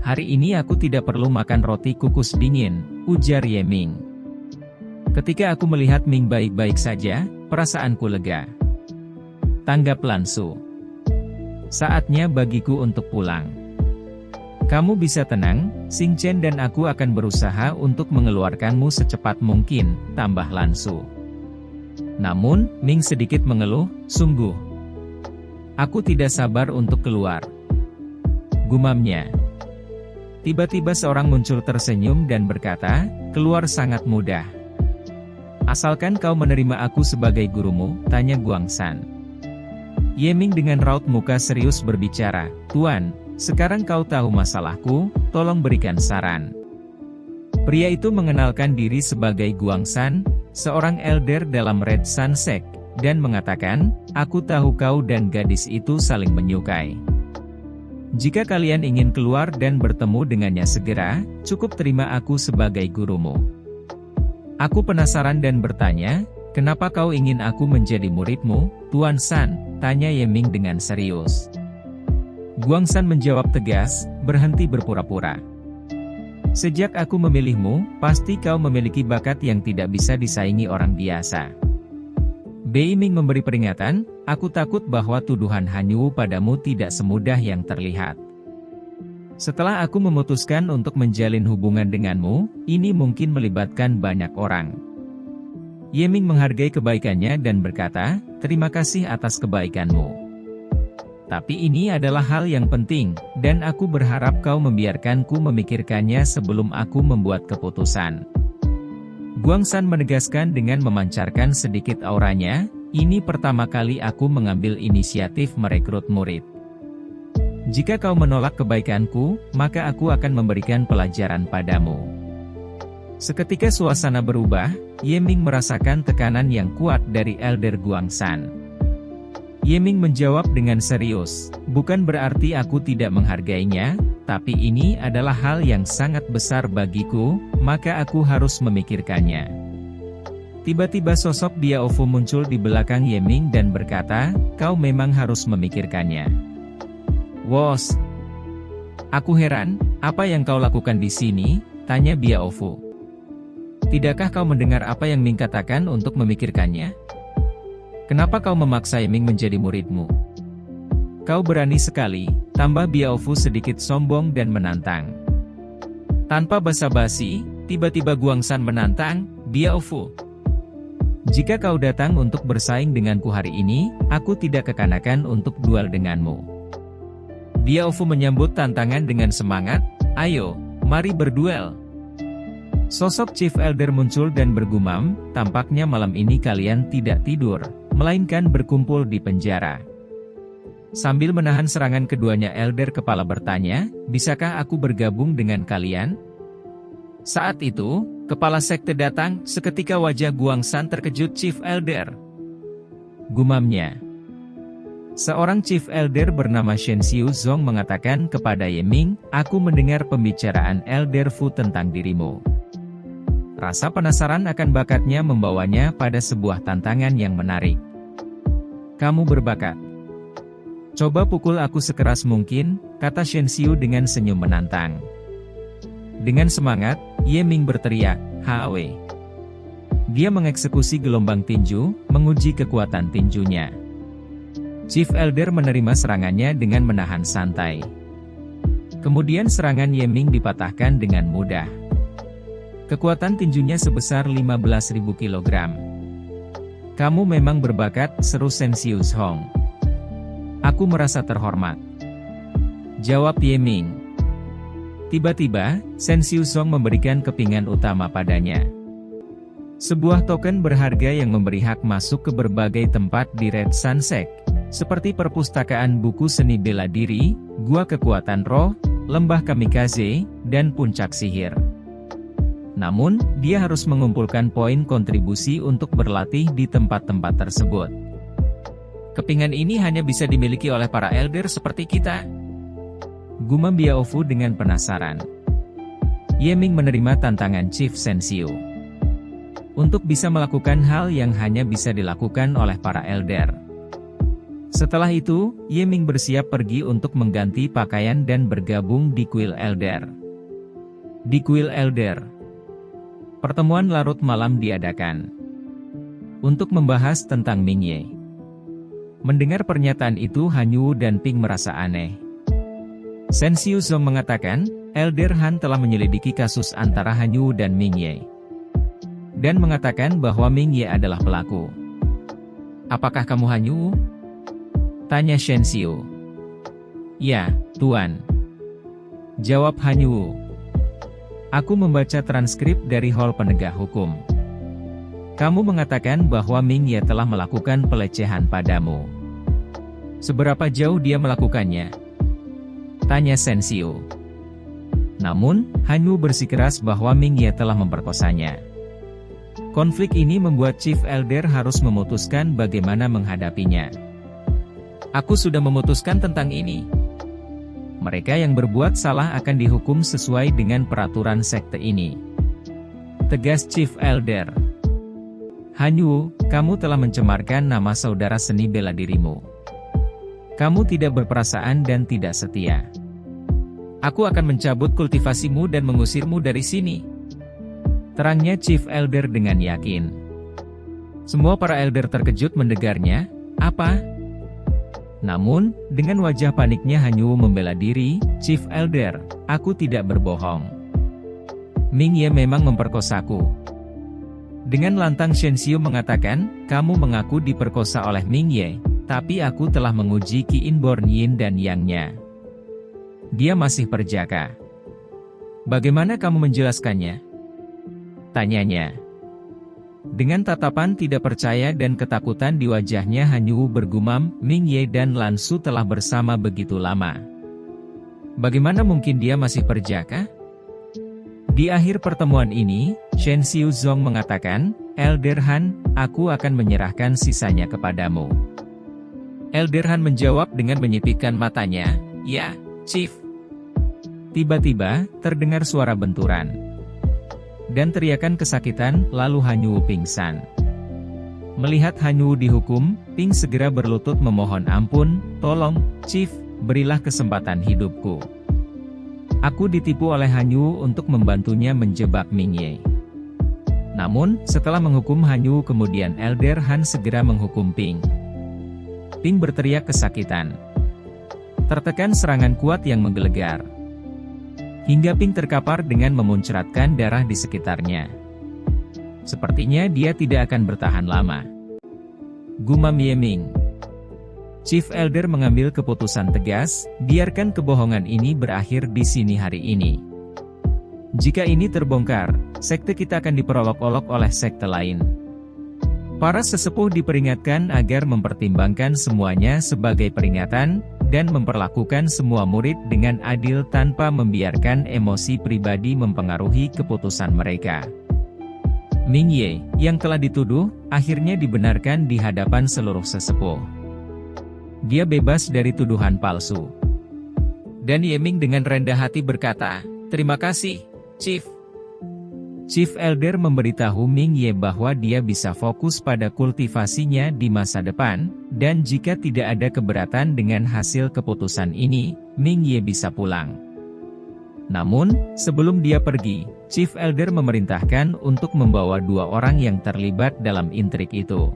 Hari ini aku tidak perlu makan roti kukus dingin, ujar Ye Ming. Ketika aku melihat Ming baik-baik saja, perasaanku lega. Tanggap Lan Su. Saatnya bagiku untuk pulang. Kamu bisa tenang, Xing Chen dan aku akan berusaha untuk mengeluarkanmu secepat mungkin, tambah Lan Su. Namun, Ming sedikit mengeluh, sungguh. Aku tidak sabar untuk keluar. Gumamnya. Tiba-tiba seorang muncul tersenyum dan berkata, keluar sangat mudah. Asalkan kau menerima aku sebagai gurumu, tanya Guangsan. Ye Ming dengan raut muka serius berbicara, Tuan, sekarang kau tahu masalahku, tolong berikan saran. Pria itu mengenalkan diri sebagai Guangsan, seorang elder dalam Red Sun Sect, dan mengatakan, aku tahu kau dan gadis itu saling menyukai. Jika kalian ingin keluar dan bertemu dengannya segera, cukup terima aku sebagai gurumu. Aku penasaran dan bertanya, kenapa kau ingin aku menjadi muridmu, Tuan San? Tanya Ye Ming dengan serius. Guangsan menjawab tegas, berhenti berpura-pura. Sejak aku memilihmu, pasti kau memiliki bakat yang tidak bisa disaingi orang biasa. Beiming memberi peringatan, aku takut bahwa tuduhan Hanyu padamu tidak semudah yang terlihat. Setelah aku memutuskan untuk menjalin hubungan denganmu, ini mungkin melibatkan banyak orang. Yeming menghargai kebaikannya dan berkata, terima kasih atas kebaikanmu. Tapi ini adalah hal yang penting, dan aku berharap kau membiarkanku memikirkannya sebelum aku membuat keputusan. Guangsan menegaskan dengan memancarkan sedikit auranya, ini pertama kali aku mengambil inisiatif merekrut murid. Jika kau menolak kebaikanku, maka aku akan memberikan pelajaran padamu. Seketika suasana berubah, Yeming merasakan tekanan yang kuat dari Elder Guangsan. Yeming menjawab dengan serius, bukan berarti aku tidak menghargainya, tapi ini adalah hal yang sangat besar bagiku, maka aku harus memikirkannya. Tiba-tiba sosok Biaofu muncul di belakang Yeming dan berkata, kau memang harus memikirkannya. Wos, aku heran, apa yang kau lakukan di sini? Tanya Biaofu. Tidakkah kau mendengar apa yang Ming katakan untuk memikirkannya? Kenapa kau memaksa Yeming menjadi muridmu? Kau berani sekali, tambah Biaofu sedikit sombong dan menantang. Tanpa basa-basi, tiba-tiba Guangsan menantang, Biaofu. Jika kau datang untuk bersaing denganku hari ini, aku tidak kekanakan untuk duel denganmu. Biaofu menyambut tantangan dengan semangat, ayo, mari berduel. Sosok Chief Elder muncul dan bergumam, tampaknya malam ini kalian tidak tidur, melainkan berkumpul di penjara. Sambil menahan serangan keduanya Elder Kepala bertanya, bisakah aku bergabung dengan kalian? Saat itu, Kepala Sekte datang, seketika wajah Guangsan terkejut Chief Elder. Gumamnya. Seorang Chief Elder bernama Shen Xiu Zong mengatakan kepada Yeming, aku mendengar pembicaraan Elder Fu tentang dirimu. Rasa penasaran akan bakatnya membawanya pada sebuah tantangan yang menarik. Kamu berbakat. Coba pukul aku sekeras mungkin, kata Shen Xiu dengan senyum menantang. Dengan semangat, Yeming berteriak, HW. Dia mengeksekusi gelombang tinju, menguji kekuatan tinjunya. Chief Elder menerima serangannya dengan menahan santai. Kemudian serangan Yeming dipatahkan dengan mudah. Kekuatan tinjunya sebesar 15.000 kg. Kamu memang berbakat, seru Shen Xiu Zong. Aku merasa terhormat. Jawab Yeming. Tiba-tiba, Shen Xiu Zong memberikan kepingan utama padanya. Sebuah token berharga yang memberi hak masuk ke berbagai tempat di Red Sun Sect, seperti perpustakaan buku seni bela diri, gua kekuatan roh, lembah kamikaze, dan puncak sihir. Namun, dia harus mengumpulkan poin kontribusi untuk berlatih di tempat-tempat tersebut. Kepingan ini hanya bisa dimiliki oleh para elder seperti kita. Gumam Biaofu dengan penasaran. Yeming menerima tantangan Chief Shen Xiu untuk bisa melakukan hal yang hanya bisa dilakukan oleh para elder. Setelah itu, Yeming bersiap pergi untuk mengganti pakaian dan bergabung di Kuil Elder. Di Kuil Elder, pertemuan larut malam diadakan untuk membahas tentang Mingye. Mendengar pernyataan itu Hanyu dan Ping merasa aneh. Shen Xiu Zong mengatakan, Elder Han telah menyelidiki kasus antara Hanyu dan Mingye. Dan mengatakan bahwa Mingye adalah pelaku. Apakah kamu Hanyu? Tanya Shen Xiu. Ya, Tuan. Jawab Hanyu. Aku membaca transkrip dari Hall Penegak Hukum. Kamu mengatakan bahwa Mingye telah melakukan pelecehan padamu. Seberapa jauh dia melakukannya? Tanya Shen Xiu. Namun, Hanyu bersikeras bahwa Mingye telah memperkosanya. Konflik ini membuat Chief Elder harus memutuskan bagaimana menghadapinya. Aku sudah memutuskan tentang ini. Mereka yang berbuat salah akan dihukum sesuai dengan peraturan sekte ini. Tegas Chief Elder. Hanyu, kamu telah mencemarkan nama saudara seni bela dirimu. Kamu tidak berperasaan dan tidak setia. Aku akan mencabut kultivasimu dan mengusirmu dari sini. Terangnya Chief Elder dengan yakin. Semua para elder terkejut mendengarnya. Apa? Namun, dengan wajah paniknya Hanyu membela diri, Chief Elder, aku tidak berbohong. Ming Ye memang memperkosaku. Dengan lantang Shen Xiu mengatakan, kamu mengaku diperkosa oleh Ming Ye, tapi aku telah menguji Qi Inborn Yin dan Yang-nya. Dia masih perjaka. Bagaimana kamu menjelaskannya? Tanyanya. Dengan tatapan tidak percaya dan ketakutan di wajahnya Hanyu bergumam, Ming Ye dan Lan Su telah bersama begitu lama. Bagaimana mungkin dia masih perjaka? Di akhir pertemuan ini, Shen Xiu Zong mengatakan, Elder Han, aku akan menyerahkan sisanya kepadamu. Elder Han menjawab dengan menyipitkan matanya, ya, Chief. Tiba-tiba, terdengar suara benturan dan teriakan kesakitan, lalu Hanyu pingsan. Melihat Hanyu dihukum, Ping segera berlutut memohon ampun, tolong, Chief, berilah kesempatan hidupku. Aku ditipu oleh Hanyu untuk membantunya menjebak Ming Ye. Namun, setelah menghukum Hanyu kemudian Elder Han segera menghukum Ping. Ping berteriak kesakitan. Tertekan serangan kuat yang menggelegar. Hingga Ping terkapar dengan memuncratkan darah di sekitarnya. Sepertinya dia tidak akan bertahan lama. Gumam Ye Ming. Chief Elder mengambil keputusan tegas, biarkan kebohongan ini berakhir di sini hari ini. Jika ini terbongkar, sekte kita akan diperolok-olok oleh sekte lain. Para sesepuh diperingatkan agar mempertimbangkan semuanya sebagai peringatan, dan memperlakukan semua murid dengan adil tanpa membiarkan emosi pribadi mempengaruhi keputusan mereka. Ming Ye, yang telah dituduh, akhirnya dibenarkan di hadapan seluruh sesepuh. Dia bebas dari tuduhan palsu. Dan Ye Ming dengan rendah hati berkata, terima kasih, Chief. Chief Elder memberitahu Ming Ye bahwa dia bisa fokus pada kultivasinya di masa depan, dan jika tidak ada keberatan dengan hasil keputusan ini, Ming Ye bisa pulang. Namun, sebelum dia pergi, Chief Elder memerintahkan untuk membawa 2 orang yang terlibat dalam intrik itu.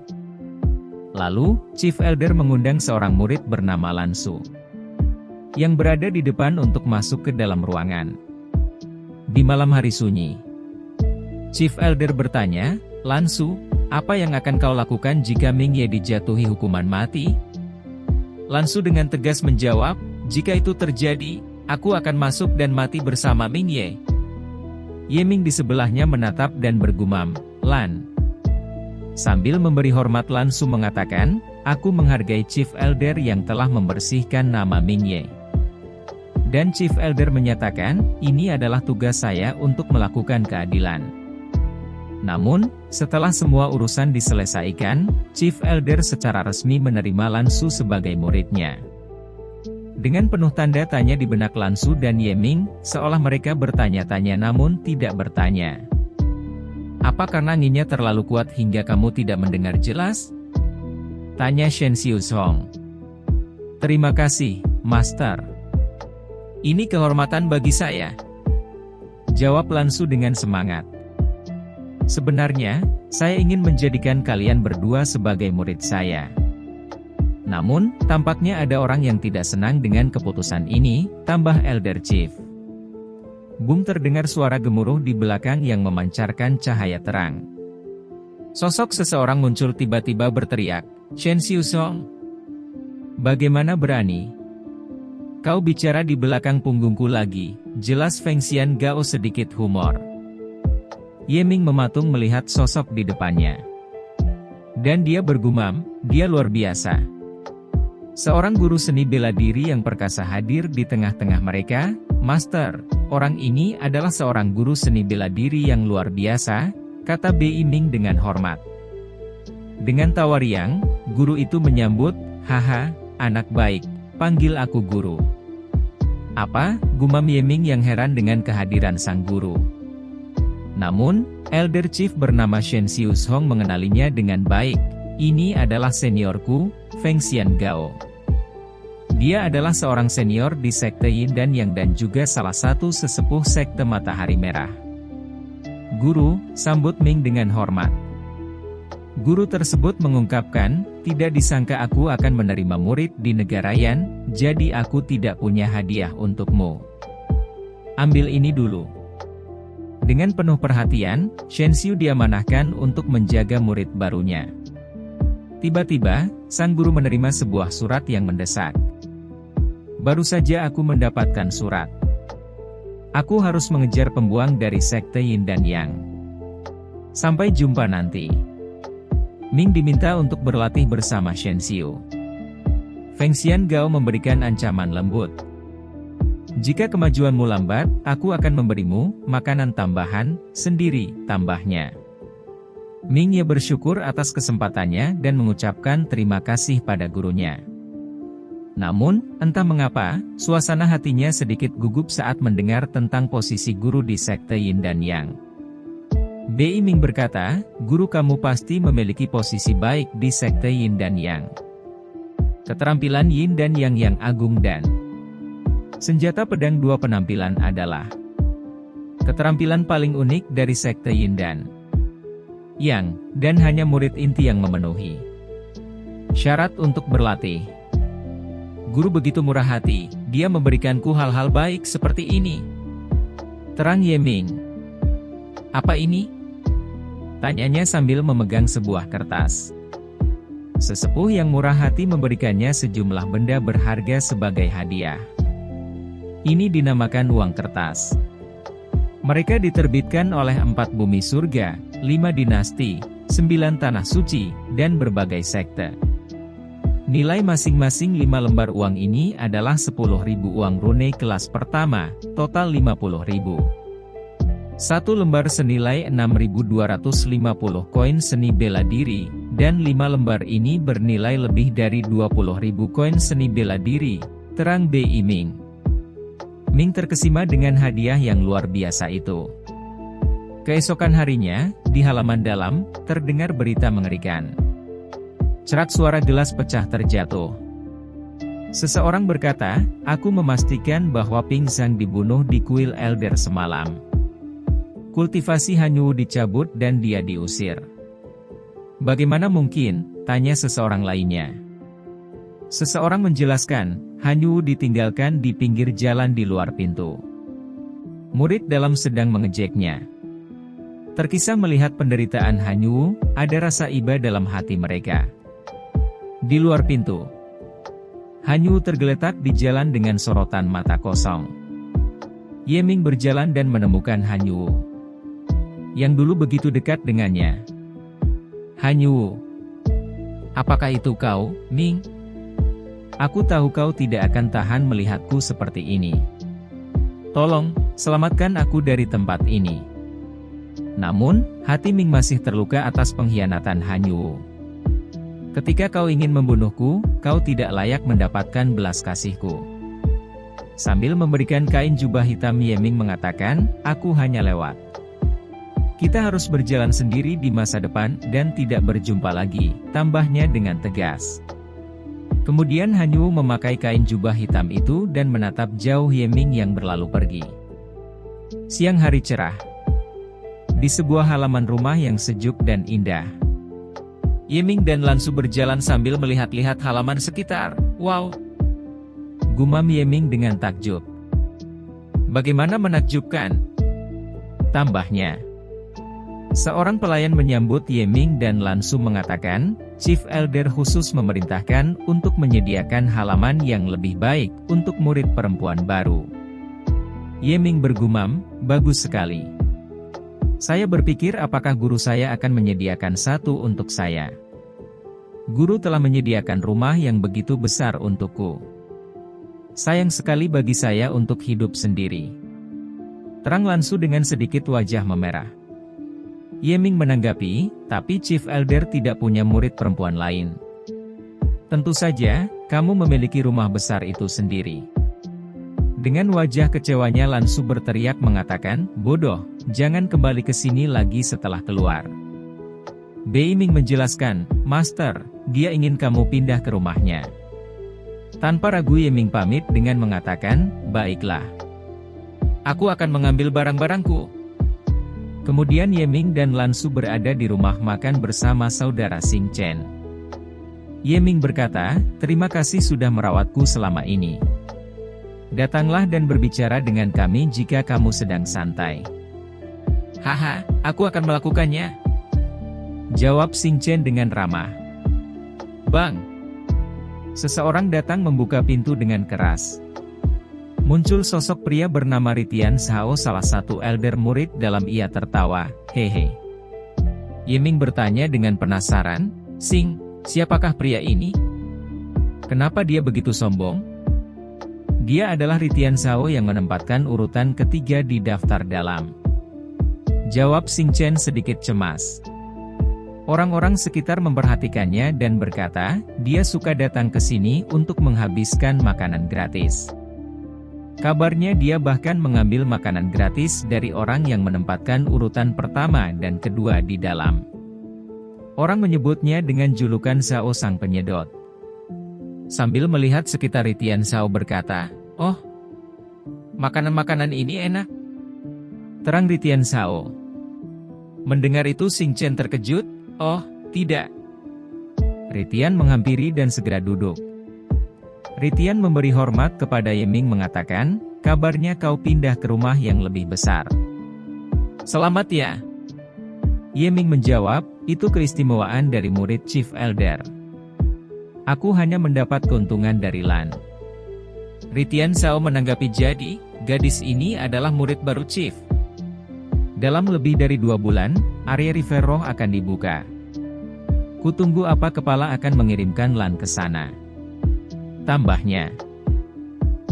Lalu, Chief Elder mengundang seorang murid bernama Lan Su, yang berada di depan untuk masuk ke dalam ruangan. Di malam hari sunyi, Chief Elder bertanya, Lan Su, apa yang akan kau lakukan jika Ming Ye dijatuhi hukuman mati? Lan Su dengan tegas menjawab, jika itu terjadi, aku akan masuk dan mati bersama Ming Ye. Ye Ming di sebelahnya menatap dan bergumam, Lan. Sambil memberi hormat Lan Su mengatakan, aku menghargai Chief Elder yang telah membersihkan nama Ming Ye. Dan Chief Elder menyatakan, ini adalah tugas saya untuk melakukan keadilan. Namun, setelah semua urusan diselesaikan, Chief Elder secara resmi menerima Lan Su sebagai muridnya. Dengan penuh tanda tanya di benak Lan Su dan Ye Ming, seolah mereka bertanya-tanya namun tidak bertanya. Apa karena anginnya terlalu kuat hingga kamu tidak mendengar jelas? Tanya Shen Xiu Zong. Terima kasih, Master. Ini kehormatan bagi saya. Jawab Lan Su dengan semangat. Sebenarnya, saya ingin menjadikan kalian berdua sebagai murid saya. Namun, tampaknya ada orang yang tidak senang dengan keputusan ini, tambah Elder Chief. Boom, terdengar suara gemuruh di belakang yang memancarkan cahaya terang. Sosok seseorang muncul tiba-tiba berteriak, Shen Xiu Zong. Bagaimana berani? Kau bicara di belakang punggungku lagi, jelas Feng Xian Gao sedikit humor. Ye Ming mematung melihat sosok di depannya. Dan dia bergumam, dia luar biasa. Seorang guru seni bela diri yang perkasa hadir di tengah-tengah mereka, Master, orang ini adalah seorang guru seni bela diri yang luar biasa, kata Bei Ming dengan hormat. Dengan tawa riang, guru itu menyambut, haha, anak baik, panggil aku guru. Apa? Gumam Ye Ming yang heran dengan kehadiran sang guru. Namun, Elder Chief bernama Shen Xiu Zong mengenalinya dengan baik. Ini adalah seniorku, Feng Xian Gao. Dia adalah seorang senior di sekte Yin dan Yang dan juga salah satu sesepuh sekte Matahari Merah. Guru, sambut Ming dengan hormat. Guru tersebut mengungkapkan, tidak disangka aku akan menerima murid di negara Yan, jadi aku tidak punya hadiah untukmu. Ambil ini dulu. Dengan penuh perhatian, Shen Xiu diamanahkan untuk menjaga murid barunya. Tiba-tiba, sang guru menerima sebuah surat yang mendesak. Baru saja aku mendapatkan surat. Aku harus mengejar pembuang dari sekte Yin dan Yang. Sampai jumpa nanti. Ming diminta untuk berlatih bersama Shen Xiu. Feng Xiangao memberikan ancaman lembut. Jika kemajuanmu lambat, aku akan memberimu makanan tambahan, sendiri, tambahnya. Ming Ye bersyukur atas kesempatannya dan mengucapkan terima kasih pada gurunya. Namun, entah mengapa, suasana hatinya sedikit gugup saat mendengar tentang posisi guru di sekte Yin dan Yang. Bei Ming berkata, guru kamu pasti memiliki posisi baik di sekte Yin dan Yang. Keterampilan Yin dan Yang agung dan senjata pedang dua penampilan adalah keterampilan paling unik dari sekte Yin dan Yang, dan hanya murid inti yang memenuhi syarat untuk berlatih. Guru begitu murah hati, dia memberikanku hal-hal baik seperti ini. Terang Ye Ming. Apa ini? Tanyanya sambil memegang sebuah kertas. Sesepuh yang murah hati memberikannya sejumlah benda berharga sebagai hadiah. Ini dinamakan uang kertas. Mereka diterbitkan oleh 4 bumi surga, 5 dinasti, 9 tanah suci, dan berbagai sekte. Nilai masing-masing 5 lembar uang ini adalah 10.000 uang rune kelas pertama, total 50.000. Satu lembar senilai 6.250 koin seni bela diri, dan 5 lembar ini bernilai lebih dari 20.000 koin seni bela diri, terang Bei Ming. Ming terkesima dengan hadiah yang luar biasa itu. Keesokan harinya, di halaman dalam, terdengar berita mengerikan. Cerak suara gelas pecah terjatuh. Seseorang berkata, aku memastikan bahwa Ping Zhang dibunuh di kuil Elder semalam. Kultivasi Hanyu dicabut dan dia diusir. Bagaimana mungkin? Tanya seseorang lainnya. Seseorang menjelaskan, Hanyu ditinggalkan di pinggir jalan di luar pintu. Murid dalam sedang mengejeknya. Terkisah melihat penderitaan Hanyu, ada rasa iba dalam hati mereka. Di luar pintu, Hanyu tergeletak di jalan dengan sorotan mata kosong. Ye Ming berjalan dan menemukan Hanyu, yang dulu begitu dekat dengannya. Hanyu, apakah itu kau, Ming? Aku tahu kau tidak akan tahan melihatku seperti ini. Tolong, selamatkan aku dari tempat ini. Namun, hati Ming masih terluka atas pengkhianatan Hanyu. Ketika kau ingin membunuhku, kau tidak layak mendapatkan belas kasihku. Sambil memberikan kain jubah hitam, Ye Ming mengatakan, aku hanya lewat. Kita harus berjalan sendiri di masa depan dan tidak berjumpa lagi, tambahnya dengan tegas. Kemudian Hanyu memakai kain jubah hitam itu dan menatap jauh Ye Ming yang berlalu pergi. Siang hari cerah. Di sebuah halaman rumah yang sejuk dan indah. Ye Ming dan Lan Su berjalan sambil melihat-lihat halaman sekitar. Wow! Gumam Ye Ming dengan takjub. Bagaimana menakjubkan? Tambahnya. Seorang pelayan menyambut Ye Ming dan Lan Su mengatakan, Chief Elder khusus memerintahkan untuk menyediakan halaman yang lebih baik untuk murid perempuan baru. Ye Ming bergumam, bagus sekali. Saya berpikir apakah guru saya akan menyediakan satu untuk saya. Guru telah menyediakan rumah yang begitu besar untukku. Sayang sekali bagi saya untuk hidup sendiri. Terang Lan Su dengan sedikit wajah memerah. Ye Ming menanggapi, tapi Chief Elder tidak punya murid perempuan lain. Tentu saja, kamu memiliki rumah besar itu sendiri. Dengan wajah kecewanya Lan Su berteriak mengatakan, bodoh, jangan kembali ke sini lagi setelah keluar. Bei Ming menjelaskan, Master, dia ingin kamu pindah ke rumahnya. Tanpa ragu Ye Ming pamit dengan mengatakan, baiklah. Aku akan mengambil barang-barangku. Kemudian Yeming dan Lansu berada di rumah makan bersama saudara Xing Chen. Yeming berkata, "Terima kasih sudah merawatku selama ini. Datanglah dan berbicara dengan kami jika kamu sedang santai." "Haha, aku akan melakukannya," jawab Xing Chen dengan ramah. Bang! Seseorang datang membuka pintu dengan keras. Muncul sosok pria bernama Ritian Shao, salah satu elder murid dalam. Ia tertawa, "Hehe." Yeming bertanya dengan penasaran, "Xing, siapakah pria ini? Kenapa dia begitu sombong?" "Dia adalah Ritian Shao yang menempatkan urutan ketiga di daftar dalam," jawab Xing Chen sedikit cemas. Orang-orang sekitar memperhatikannya dan berkata, dia suka datang ke sini untuk menghabiskan makanan gratis. Kabarnya dia bahkan mengambil makanan gratis dari orang yang menempatkan urutan pertama dan kedua di dalam. Orang menyebutnya dengan julukan Shao Sang Penyedot. Sambil melihat sekitar, Ritian Shao berkata, "Oh, makanan-makanan ini enak," terang Ritian Shao. Mendengar itu Xing Chen terkejut, "Oh, tidak." Ritian menghampiri dan segera duduk. Ritian memberi hormat kepada Yeming mengatakan, "Kabarnya kau pindah ke rumah yang lebih besar. Selamat ya." Yeming menjawab, "Itu keistimewaan dari murid Chief Elder. Aku hanya mendapat keuntungan dari Lan." Ritian Shao menanggapi, "Jadi, gadis ini adalah murid baru Chief. Dalam lebih dari 2 bulan, area River Roh akan dibuka. Kutunggu apa kepala akan mengirimkan Lan ke sana," tambahnya.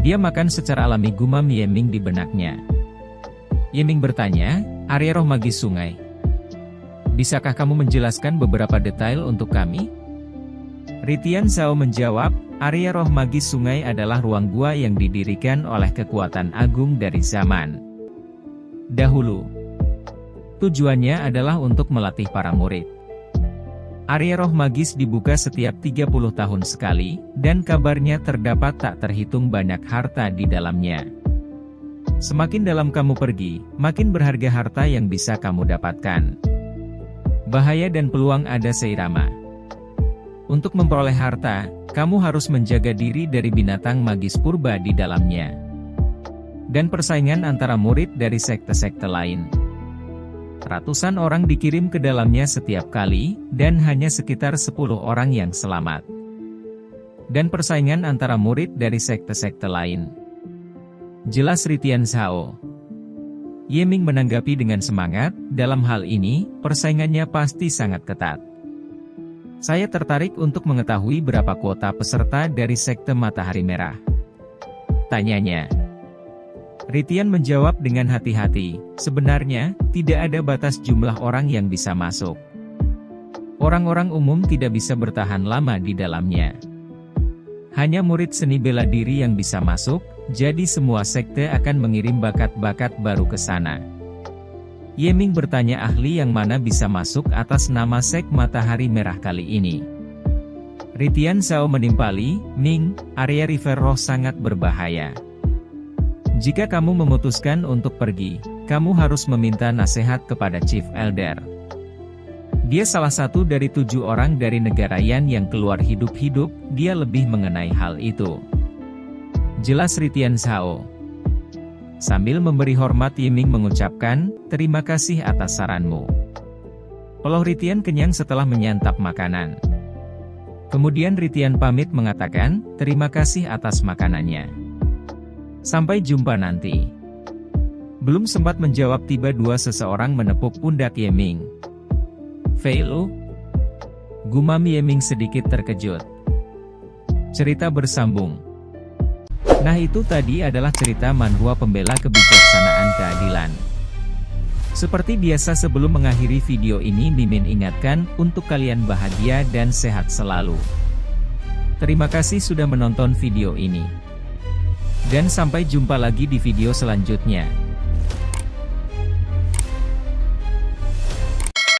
Dia makan secara alami, gumam Yeming di benaknya. Yeming bertanya, "Area roh magis sungai. Bisakah kamu menjelaskan beberapa detail untuk kami?" Ritian Shao menjawab, "Area roh magis sungai adalah ruang gua yang didirikan oleh kekuatan agung dari zaman dahulu. Tujuannya adalah untuk melatih para murid. Area roh magis dibuka setiap 30 tahun sekali, dan kabarnya terdapat tak terhitung banyak harta di dalamnya. Semakin dalam kamu pergi, makin berharga harta yang bisa kamu dapatkan. Bahaya dan peluang ada seirama. Untuk memperoleh harta, kamu harus menjaga diri dari binatang magis purba di dalamnya. Dan persaingan antara murid dari sekte-sekte lain. Ratusan orang dikirim ke dalamnya setiap kali, dan hanya sekitar 10 orang yang selamat. Dan persaingan antara murid dari sekte-sekte lain," jelas Ritian Shao. Yeming menanggapi dengan semangat, "Dalam hal ini, persaingannya pasti sangat ketat. Saya tertarik untuk mengetahui berapa kuota peserta dari sekte Matahari Merah?" tanyanya. Ritian menjawab dengan hati-hati, "Sebenarnya, tidak ada batas jumlah orang yang bisa masuk. Orang-orang umum tidak bisa bertahan lama di dalamnya. Hanya murid seni bela diri yang bisa masuk, jadi semua sekte akan mengirim bakat-bakat baru ke sana." Yeming bertanya, "Ahli yang mana bisa masuk atas nama Sek Matahari Merah kali ini?" Ritian Shao menimpali, "Ming, area River Roh sangat berbahaya. Jika kamu memutuskan untuk pergi, kamu harus meminta nasihat kepada Chief Elder. Dia salah satu dari 7 orang dari negara Yan yang keluar hidup-hidup, dia lebih mengenai hal itu," jelas Ritian Shao. Sambil memberi hormat, Yeming mengucapkan, "Terima kasih atas saranmu." Peloh Ritian kenyang setelah menyantap makanan. Kemudian Ritian pamit mengatakan, "Terima kasih atas makanannya. Sampai jumpa nanti." Belum sempat menjawab, tiba-tiba seseorang menepuk pundak Yeming. "Fei Lu?" gumam Yeming sedikit terkejut. Cerita bersambung. Nah, itu tadi adalah cerita manhwa pembela kebijaksanaan keadilan. Seperti biasa, sebelum mengakhiri video ini, Mimin ingatkan untuk kalian bahagia dan sehat selalu. Terima kasih sudah menonton video ini. Dan sampai jumpa lagi di video selanjutnya.